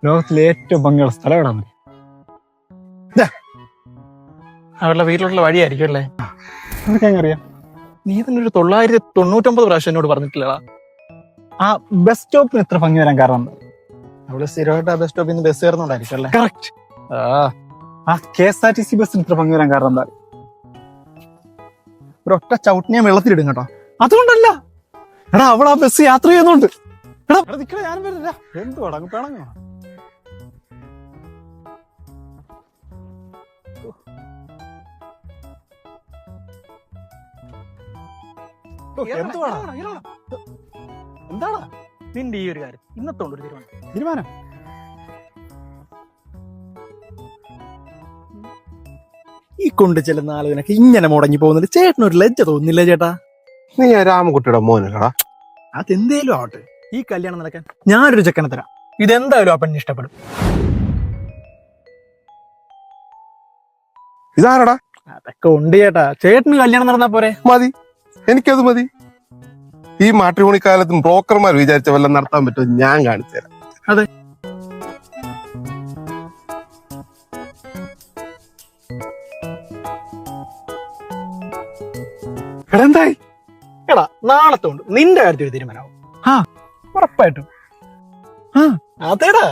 ലോകത്തിലെ ഏറ്റവും ഭംഗിയുള്ള സ്ഥലം എവിടെ? അവരുടെ വീട്ടിലുള്ള വഴിയായിരിക്കും അല്ലേ? നിനക്ക് എങ്ങനെ അറിയാം? നീ തന്നെ ഒരു 999 പ്രാവശ്യം എന്നോട് പറഞ്ഞിട്ടില്ലടാ. ആ ബസ് സ്റ്റോപ്പിന് എത്ര ഭംഗി വരാൻ കാരണം എന്താ? അവിടെ സ്ഥിരമായിട്ട് ആ ബസ് സ്റ്റോപ്പിൽ നിന്ന് ബസ് കയറുന്നുണ്ടായിരിക്കും അല്ലേ? കറക്റ്റ്. ആ KSRTC ബസ്സിന് ഇത്ര ഭംഗി വരാൻ കാരണം എന്താ? ഒരൊറ്റ ചവിട്ടിനെ വെള്ളത്തിലിടും കേട്ടോ. അതുകൊണ്ടല്ല, എടാ അവൾ ആ ബസ് യാത്ര ചെയ്യുന്നുണ്ട്. എടാ നിക്കണ ഞാൻ വരില്ല. എന്തുവാടാ പിണങ്ങോ? എന്തുവാടാ? എന്താടാ നിന്റെ ഈ ഒരു കാര്യം ഇന്നത്തോണ്ട് ഒരു തീരുമാനം. തീരുമാനം? ഈ കൊണ്ട് ചെല്ലുന്ന ആളുകളൊക്കെ ഇങ്ങനെ മുടങ്ങി പോകുന്നത് ചേട്ടനൊരു ലജ്ജ തോന്നുന്നില്ല ചേട്ടാ? നീ ആ രാമകുട്ടിയുടെ മോനല്ലടാ? അതെന്തേലും ആവട്ടെ, ഈ കല്യാണം നടക്കാൻ ഞാനൊരു ചെക്കനെ തരാം. ഇതെന്തായാലും ആ പെണ്ണിന് ഇഷ്ടപ്പെടും. ഇതാരടാ? അതൊക്കെ ഉണ്ട് ചേട്ടാ, ചേട്ടന് കല്യാണം നടന്നാ പോരെ? മതി, എനിക്കത് മതി. ഈ മാട്രിമോണി കാലത്തും ബ്രോക്കർമാർ വിചാരിച്ച വല്ലതും നടത്താൻ പറ്റുമോ ഞാൻ കാണിച്ചു തരാം. അതെ. എടാ എന്തായി? എടാ നാളത്തോണ്ട് നിന്റെ കാര്യത്തിൽ ഒരു തീരുമാനമാവും. ആ ഉറപ്പായിട്ടും. ആ അതേടാ